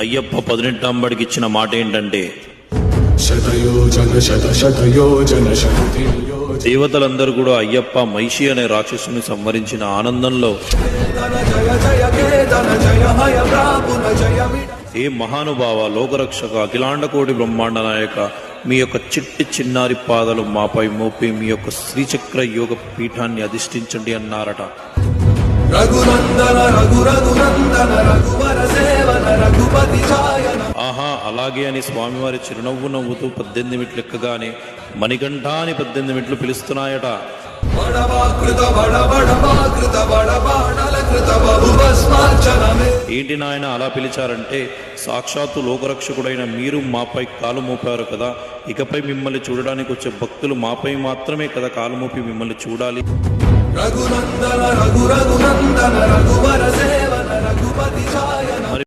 అయ్యప్ప 18వ బడికి ఇచ్చిన మాట ఏంటంటే, దేవతలందరూ కూడా అయ్యప్ప మహిషి అనే రాక్షసుని సంహరించిన ఆనందంలో, ఏ మహానుభావ, లోకరక్షక, అఖిలాండ కోటి బ్రహ్మాండ నాయక, మీ యొక్క చిట్టి చిన్నారి పాదాలు మాపై మోపి మీ యొక్క శ్రీచక్ర యోగ పీఠాన్ని అధిష్ఠించండి అన్నారట. ఆహా, అలాగే అని స్వామివారి చిరునవ్వు నవ్వుతూ 18 మెట్లు ఎక్కగానే మణికంఠ అని 18 మెట్లు పిలుస్తున్నాయట. ఏంటి నాయన అలా పిలిచారంటే, సాక్షాత్తు లోకరక్షకుడైన మీరు మాపై కాలు మోపారు కదా, ఇకపై మిమ్మల్ని చూడడానికి వచ్చే భక్తులు మాపై మాత్రమే కదా కాలు మోపి మిమ్మల్ని చూడాలి. రఘునందన రఘునందన రఘువర సేవన రఘుపతి